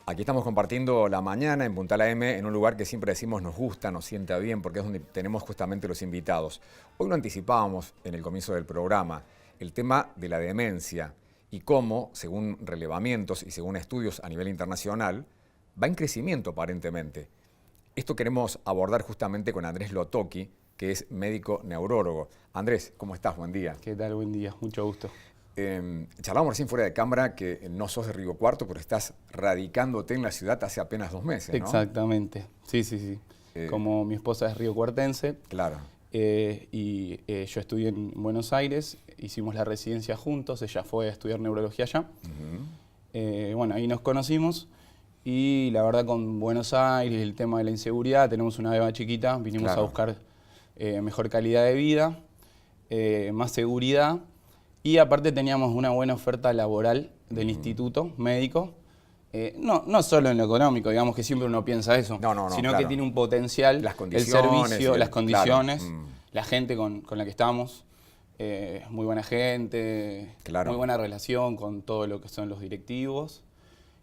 Aquí estamos compartiendo la mañana en Puntal AM, en un lugar que siempre decimos nos gusta, nos sienta bien, porque es donde tenemos justamente los invitados. Hoy lo anticipábamos en el comienzo del programa, el tema de la demencia y cómo, según relevamientos y según estudios a nivel internacional, va en crecimiento aparentemente. Esto queremos abordar justamente con Andrés Lotocki, que es médico neurólogo. Andrés, ¿cómo estás? Buen día. ¿Qué tal? Buen día, mucho gusto. Charlábamos recién fuera de cámara que no sos de Río Cuarto, pero estás radicándote en la ciudad hace apenas 2 meses, ¿no? Exactamente, sí. Como mi esposa es riocuartense, Claro. Yo estudié en Buenos Aires, hicimos la residencia juntos, ella fue a estudiar neurología allá. Bueno, ahí nos conocimos y la verdad con Buenos Aires, el tema de la inseguridad, tenemos una beba chiquita, vinimos a buscar mejor calidad de vida, más seguridad. Y aparte teníamos una buena oferta laboral del instituto médico, no solo en lo económico, digamos que siempre uno piensa eso, sino claro, que tiene un potencial, las el condiciones, servicio, las condiciones, claro. la gente con la que estamos, muy buena gente, Claro. muy buena relación con todo lo que son los directivos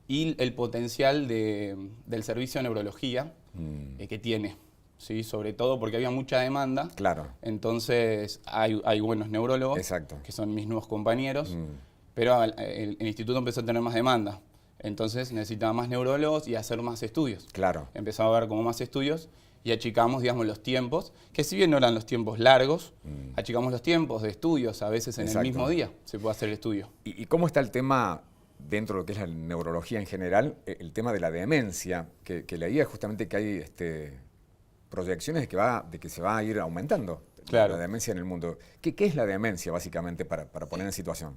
y el potencial del servicio de neurología que tiene. Sí, sobre todo porque había mucha demanda. Claro. Entonces hay buenos neurólogos, Exacto, que son mis nuevos compañeros, pero el instituto empezó a tener más demanda. Entonces necesitaba más neurólogos y hacer más estudios. Claro. Empezó a haber como más estudios y achicamos, digamos, los tiempos, que si bien no eran los tiempos largos, achicamos los tiempos de estudios, a veces en Exacto. el mismo día se puede hacer el estudio. ¿Y cómo está el tema, dentro de lo que es la neurología en general, el tema de la demencia? Que leía justamente que hay proyecciones de que se va a ir aumentando Claro. la demencia en el mundo. ¿Qué es la demencia, básicamente, para poner en situación?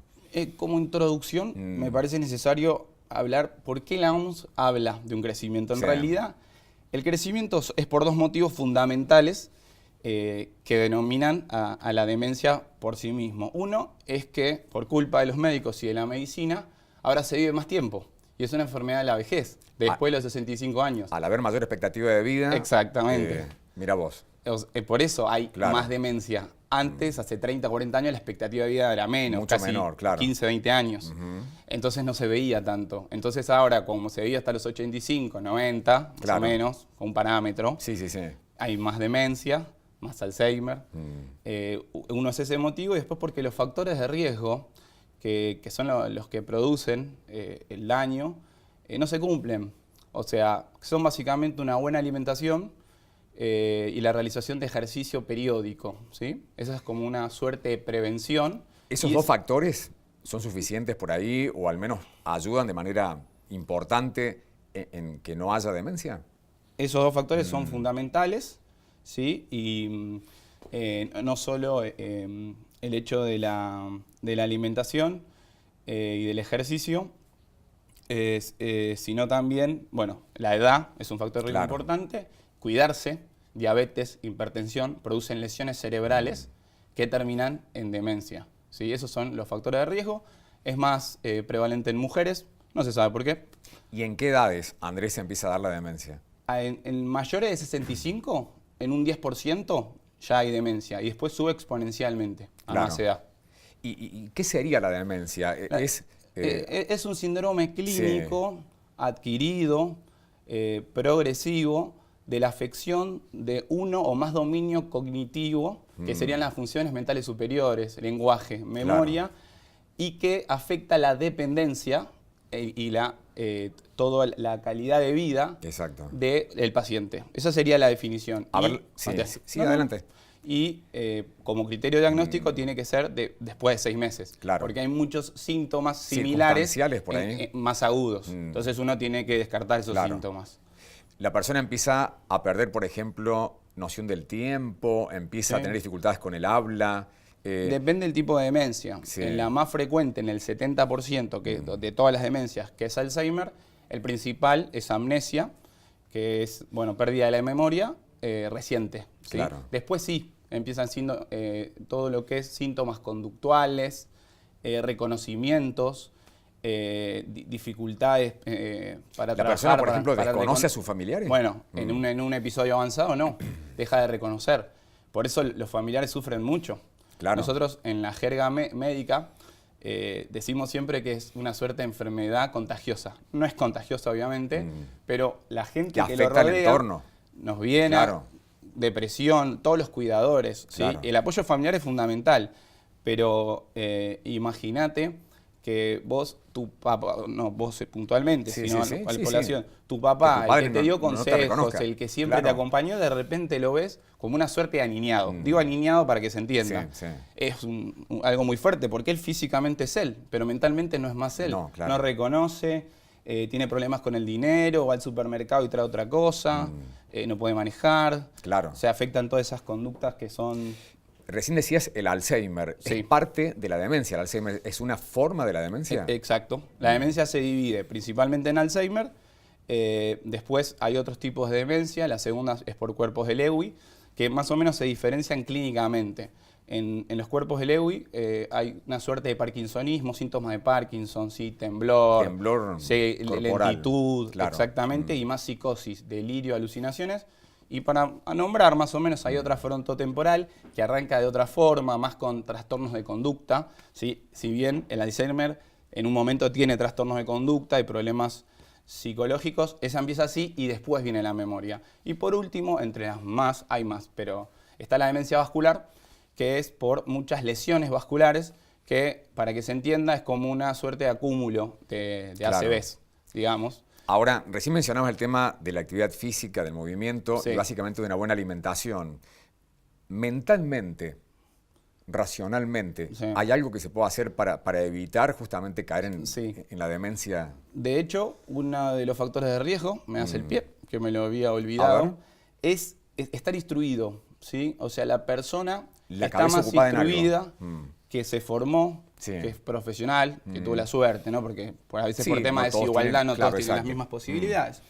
Como introducción, me parece necesario hablar por qué la OMS habla de un crecimiento. En realidad, el crecimiento es por 2 motivos fundamentales que denominan a la demencia por sí mismo. Uno es que, por culpa de los médicos y de la medicina, ahora se vive más tiempo. Y es una enfermedad de la vejez, después de los 65 años. Al haber mayor expectativa de vida. Exactamente. Mira vos. Por eso hay Claro. más demencia. Antes, hace 30, 40 años, la expectativa de vida era menos, Mucho casi menor, claro. 15, 20 años. Entonces no se veía tanto. Entonces ahora, como se veía hasta los 85, 90, más Claro. o menos, con un parámetro, Sí. hay más demencia, más Alzheimer. Uno es ese motivo y después porque los factores de riesgo, que son los que producen el daño, no se cumplen. O sea, son básicamente una buena alimentación y la realización de ejercicio periódico, ¿sí? Esa es como una suerte de prevención. ¿Esos 2 factores son suficientes por ahí o al menos ayudan de manera importante en que no haya demencia? Esos 2 factores son fundamentales, ¿sí? Y no solo el hecho de la alimentación y del ejercicio, sino también, bueno, la edad es un factor Claro. importante, cuidarse, diabetes, hipertensión, producen lesiones cerebrales que terminan en demencia, ¿sí? Esos son los factores de riesgo, es más prevalente en mujeres, no se sabe por qué. ¿Y en qué edades, Andrés, se empieza a dar la demencia? En mayores de 65, en un 10% ya hay demencia y después sube exponencialmente a Claro. más edad. ¿Y qué sería la demencia? Es un síndrome clínico, adquirido, progresivo, de la afección de uno o más dominio cognitivo, que serían las funciones mentales superiores, lenguaje, memoria, y que afecta la dependencia y toda la calidad de vida Exacto. del paciente. Esa sería la definición. A ver, sí, adelante. Y como criterio diagnóstico tiene que ser después de 6 meses. Claro. Porque hay muchos síntomas similares Circunstanciales por ahí. más agudos. Entonces uno tiene que descartar esos síntomas. La persona empieza a perder, por ejemplo, noción del tiempo, empieza a tener dificultades con el habla. Depende del tipo de demencia. Sí. En la más frecuente, en el 70% de todas las demencias, que es Alzheimer, el principal es amnesia, que es, bueno, pérdida de la memoria reciente, ¿sí? Claro. Después sí, empiezan siendo todo lo que es síntomas conductuales, reconocimientos, dificultades para trabajar. La persona, por ejemplo, para ¿desconoce a sus familiares? Bueno, en un episodio avanzado no, deja de reconocer. Por eso los familiares sufren mucho. Claro. Nosotros en la jerga médica decimos siempre que es una suerte de enfermedad contagiosa. No es contagiosa, obviamente, pero la gente que lo afecta al rodea entorno. nos viene Claro. depresión, todos los cuidadores, ¿sí? Claro. El apoyo familiar es fundamental, pero imagínate que vos, tu papá, no vos puntualmente, Sí, sino sí, sí, a la sí, población, sí. tu papá, Que tu padre el que te no- dio no te consejos, reconozca. el que siempre te Claro. acompañó, de repente lo ves como una suerte de aniñado. Digo aniñado para que se entienda. Sí, sí. Es algo muy fuerte, porque él físicamente es él, pero mentalmente no es más él. No, claro. No reconoce, tiene problemas con el dinero, va al supermercado y trae otra cosa, no puede manejar. Claro. Se afectan todas esas conductas que son... Recién decías el Alzheimer. Sí. ¿Es parte de la demencia? ¿El Alzheimer es una forma de la demencia? Exacto. La demencia se divide principalmente en Alzheimer. Después hay otros tipos de demencia. La segunda es por cuerpos de Lewy, que más o menos se diferencian clínicamente. En los cuerpos de Lewy hay una suerte de parkinsonismo, síntomas de Parkinson, ¿sí? Temblor, sí, corporal. lentitud, Claro. exactamente, y más psicosis, delirio, alucinaciones. Y para nombrar más o menos hay otra frontotemporal que arranca de otra forma, más con trastornos de conducta, ¿sí? Si bien el Alzheimer en un momento tiene trastornos de conducta y problemas psicológicos, esa empieza así y después viene la memoria. Y por último, entre las más, hay más, pero está la demencia vascular, que es por muchas lesiones vasculares, que para que se entienda es como una suerte de acúmulo de Claro. ACVs, digamos. Ahora, recién mencionabas el tema de la actividad física, del movimiento Sí. y básicamente de una buena alimentación. Mentalmente, racionalmente, Sí. ¿hay algo que se pueda hacer para evitar justamente caer Sí. en la demencia? De hecho, uno de los factores de riesgo, me hace el pie, que me lo había A ver. olvidado, es estar instruido, ¿sí? O sea, la persona La está cabeza más ocupada en algo. instruida, que se formó, Sí. que es profesional, que tuvo la suerte, ¿no? Porque a veces Sí, por tema no de todos desigualdad tienen- no claro, todos tienen las exacto. mismas posibilidades.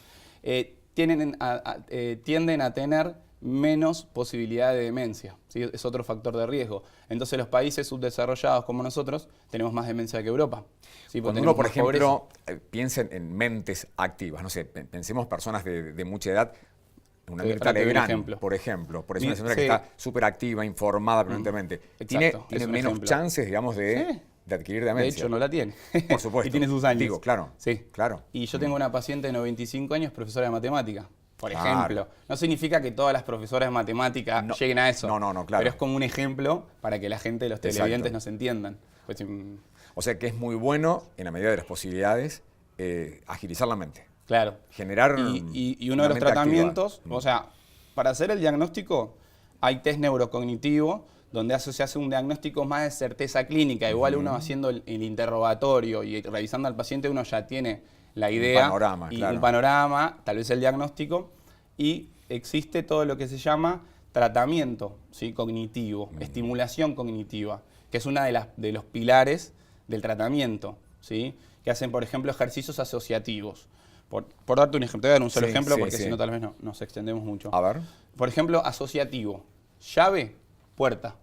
Tienden a tener menos posibilidad de demencia, ¿sí? Es otro factor de riesgo. Entonces los países subdesarrollados como nosotros tenemos más demencia que Europa. ¿Sí? Porque Cuando tenemos uno, por más pobreza. ejemplo, piensa en mentes activas, no sé, pensemos personas de mucha edad, una Ahora Mirta te doy un Legrand, ejemplo. por ejemplo, por eso Mi- una señora que sí. está súper activa, informada permanentemente. Tiene Exacto, es un menos ejemplo. chances, digamos, Sí. de adquirir De demencia. hecho, no la tiene. Por supuesto. Y tiene sus años. Digo, claro, Sí. claro. Y yo tengo una paciente de 95 años, profesora de matemática, por Claro. ejemplo. No significa que todas las profesoras de matemática No. lleguen a eso. No, claro. Pero es como un ejemplo para que la gente, los Exacto. televidentes nos entiendan. Pues, O sea que es muy bueno, en la medida de las posibilidades, agilizar la mente. claro. Generar Y uno una de los mente activa. tratamientos, o sea, para hacer el diagnóstico hay test neurocognitivo donde se hace un diagnóstico más de certeza clínica. Igual uno haciendo el interrogatorio y revisando al paciente uno ya tiene la idea. panorama, y claro. un panorama, tal vez el diagnóstico. Y existe todo lo que se llama tratamiento, ¿sí? Cognitivo, estimulación cognitiva, que es una de los pilares del tratamiento, ¿sí? Que hacen, por ejemplo, ejercicios asociativos. Por darte un ejemplo, te voy a dar un solo Sí, ejemplo sí, porque sí. si no tal vez no, nos extendemos mucho. A ver. Por ejemplo, asociativo. Llave, puerta.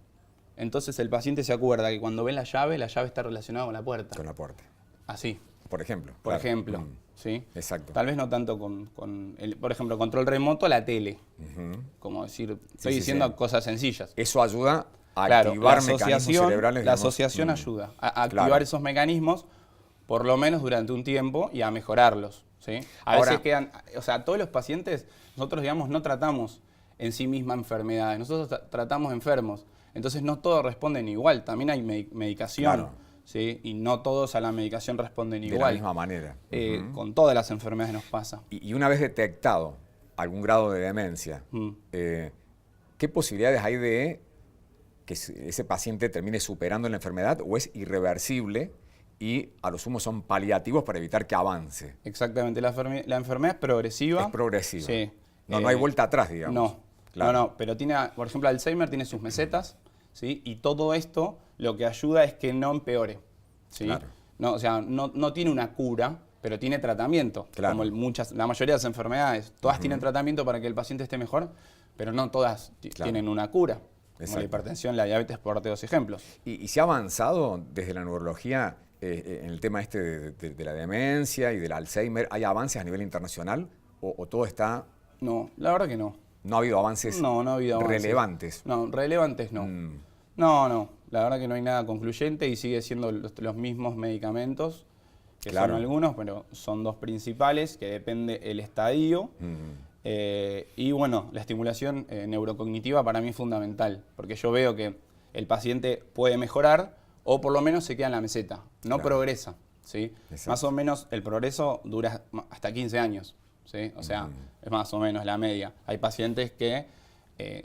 Entonces el paciente se acuerda que cuando ve la llave está relacionada con la puerta. Con la puerta. Así, Por ejemplo. por claro. ejemplo. ¿Sí? Exacto. Tal vez no tanto por ejemplo, control remoto, la tele. Como decir, estoy sí, diciendo sí. cosas sencillas. Eso ayuda a Claro, activar mecanismos cerebrales. la digamos. asociación ayuda a activar Claro. esos mecanismos por lo menos durante un tiempo y a mejorarlos. ¿Sí? A Ahora- veces quedan, o sea, todos los pacientes, nosotros digamos no tratamos en sí misma enfermedades, nosotros tratamos enfermos. Entonces no todos responden igual, también hay medicación. Claro. ¿Sí? Y no todos a la medicación responden De igual. la misma manera. Con todas las enfermedades nos pasa. Y una vez detectado algún grado de demencia, ¿qué posibilidades hay de que ese paciente termine superando la enfermedad o es irreversible y a lo sumo son paliativos para evitar que avance? Exactamente, la enfermedad es progresiva. Es progresiva. Sí. No hay vuelta atrás, digamos. No, Claro. no, pero tiene, por ejemplo, Alzheimer tiene sus mesetas, ¿sí? Y todo esto lo que ayuda es que no empeore, ¿sí? Claro. No, o sea, no tiene una cura, pero tiene tratamiento, Claro. como la mayoría de las enfermedades. Todas tienen tratamiento para que el paciente esté mejor, pero no todas Claro. tienen una cura, como Exacto. la hipertensión, la diabetes, por darte dos ejemplos. ¿Y se ha avanzado desde la neurología en el tema este de la demencia y del Alzheimer? ¿Hay avances a nivel internacional o todo está... No, la verdad que no. No ha habido avances No ha habido avances. relevantes? No, relevantes no. No, la verdad que no hay nada concluyente y sigue siendo los mismos medicamentos, que Claro. son algunos, pero son dos principales, que depende el estadio. Y bueno, la estimulación neurocognitiva para mí es fundamental, porque yo veo que el paciente puede mejorar o por lo menos se queda en la meseta, no Claro. progresa, ¿sí? Exacto. Más o menos el progreso dura hasta 15 años, ¿sí? O sea, es más o menos la media. Hay pacientes que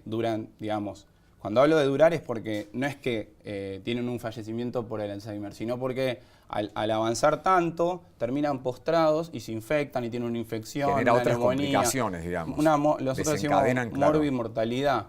duran, digamos, cuando hablo de durar es porque no es que tienen un fallecimiento por el Alzheimer, sino porque al avanzar tanto terminan postrados y se infectan y tienen una infección, Genera una otras neumonía, complicaciones, digamos. nosotros decimos Desencadenan, claro. morbimortalidad.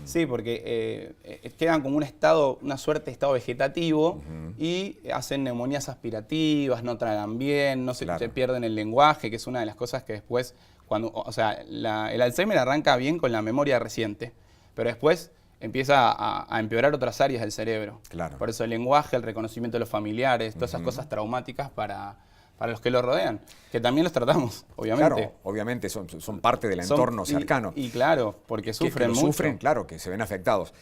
Sí, porque quedan como una suerte de estado vegetativo y hacen neumonías aspirativas, no tragan bien, no se Claro. pierden el lenguaje, que es una de las cosas que después, o sea, el Alzheimer arranca bien con la memoria reciente, pero después empieza a empeorar otras áreas del cerebro. Claro. Por eso el lenguaje, el reconocimiento de los familiares, todas esas cosas traumáticas para los que los rodean, que también los tratamos, obviamente. Claro, obviamente son parte del Son- entorno cercano. Y claro, porque Que sufren lo mucho. sufren, claro, que se ven afectados.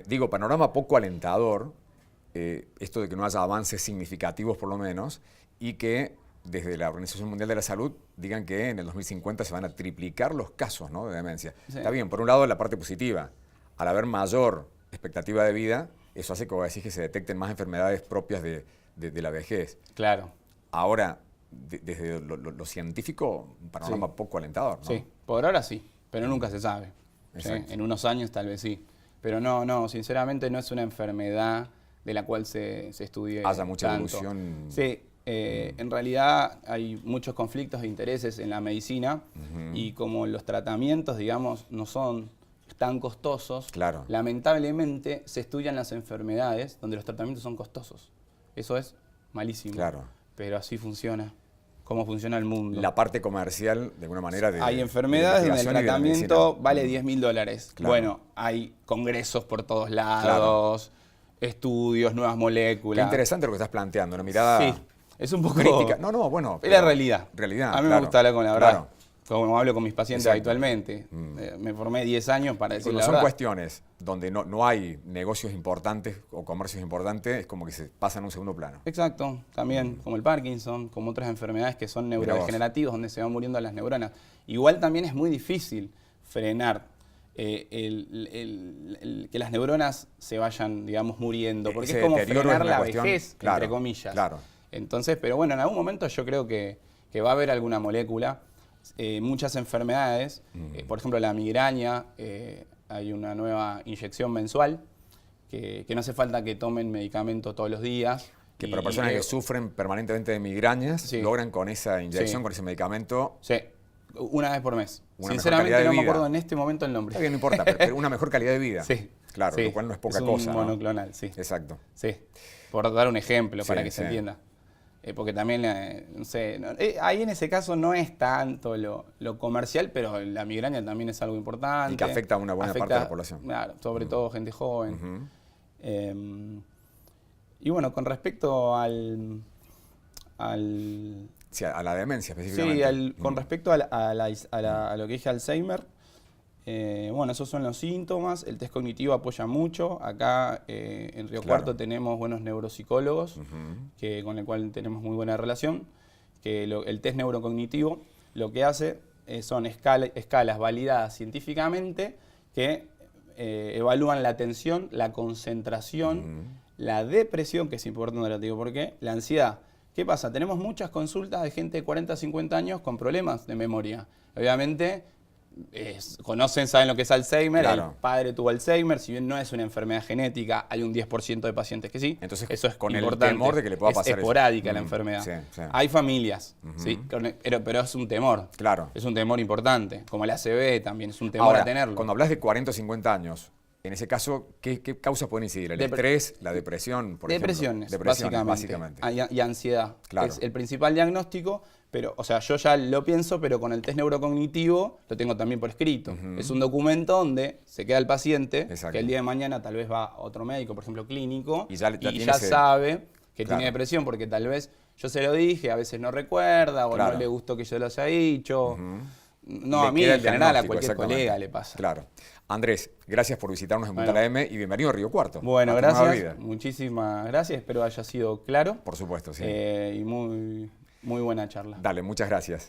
Digo, panorama poco alentador, esto de que no haya avances significativos por lo menos, y que desde la Organización Mundial de la Salud digan que en el 2050 se van a triplicar los casos, ¿no?, de demencia. Sí. Está bien, por un lado la parte positiva, al haber mayor expectativa de vida, eso hace, como decís, que se detecten más enfermedades propias de la vejez. Claro, Ahora, desde lo científico, un panorama Sí. poco alentador, ¿no? sí. Por ahora sí, pero nunca se sabe. ¿sí? Exacto. En unos años tal vez sí. Pero no, sinceramente no es una enfermedad de la cual se estudie Haya mucha tanto. evolución. Sí, en realidad hay muchos conflictos de intereses en la medicina y como los tratamientos, digamos, no son tan costosos, Claro. lamentablemente se estudian las enfermedades donde los tratamientos son costosos. Eso es malísimo. Claro. Pero así funciona, cómo funciona el mundo. La parte comercial, de alguna manera, Hay enfermedades donde el investigación y de la tratamiento medicina. vale $10.000. Claro. Bueno, hay congresos por todos lados, estudios, nuevas Qué moléculas. interesante lo que estás planteando, una mirada Sí, es un poco crítica. No, bueno. Es la pero- realidad. Realidad, A mí me claro, gusta hablar con la verdad. claro. Como hablo con mis pacientes Exacto. habitualmente. Me formé 10 años para decir Cuando la son verdad. cuestiones donde no hay negocios importantes o comercios importantes, es como que se pasan a un segundo plano. Exacto, también como el Parkinson, como otras enfermedades que son Mirá vos. neurodegenerativas, donde se van muriendo las neuronas. Igual también es muy difícil frenar que las neuronas se vayan, digamos, muriendo, porque Ese es como deterioro frenar es una la cuestión, vejez, claro, entre comillas. claro. Entonces, pero bueno, en algún momento yo creo que va a haber alguna molécula. Muchas enfermedades, por ejemplo la migraña, hay una nueva inyección mensual, que no hace falta que tomen medicamento todos los días. Que para personas que sufren permanentemente de migrañas, Sí. logran con esa inyección, Sí. con ese medicamento, Sí, una vez por mes. Una mejor Sinceramente calidad de no me vida. acuerdo en este momento el nombre. está bien, no importa, pero una mejor calidad de vida. Sí. Claro, sí. lo cual no es poca un cosa, ¿no? monoclonal, sí. Exacto. Sí. Por dar un ejemplo Sí, para que se sí. entienda. Porque también, no sé, ahí en ese caso no es tanto lo comercial, pero la migraña también es algo importante. Y que afecta a una buena parte de la población. Claro, sobre todo gente joven. Y bueno, con respecto al Sí, a la demencia sí, específicamente. con respecto a lo que dije Alzheimer, bueno, esos son los síntomas. El test cognitivo apoya mucho. Acá en Río Claro. Cuarto tenemos buenos neuropsicólogos con el cual tenemos muy buena relación. Que el test neurocognitivo lo que hace son escalas validadas científicamente que evalúan la atención, la concentración, la depresión, que es importante, ahora te digo por qué, la ansiedad. ¿Qué pasa? Tenemos muchas consultas de gente de 40 a 50 años con problemas de memoria. Obviamente, conocen, saben lo que es Alzheimer, Claro. el padre tuvo Alzheimer, si bien no es una enfermedad genética, hay un 10% de pacientes que sí. Entonces, eso es con el importante. temor de que le pueda pasar es eso. esporádica la enfermedad. Sí, sí. Hay familias, ¿sí? pero es un temor. Claro. Es un temor importante, como el ACV también, es un temor Ahora, a tenerlo. cuando hablas de 40 o 50 años, en ese caso, ¿qué causas pueden incidir? ¿El estrés, la depresión, por Depresiones, ejemplo? básicamente. Y ansiedad. Claro. Es el principal diagnóstico, pero, o sea, yo ya lo pienso, pero con el test neurocognitivo lo tengo también por escrito. Es un documento donde se queda el paciente, Exacto. que el día de mañana tal vez va a otro médico, por ejemplo clínico, Y ya tiene ese- sabe que Claro. tiene depresión, porque tal vez yo se lo dije, a veces no recuerda, o Claro. no le gustó que yo lo haya dicho. No, le a mí queda en el general a diagnóstico, cualquier exactamente. colega le pasa. Claro. Andrés, gracias por visitarnos en Punta Bueno. La M y bienvenido a Río Cuarto. Bueno, a tu nueva gracias. vida. Muchísimas gracias. Espero haya sido claro. Por supuesto, sí. Y muy buena charla. Dale, muchas gracias.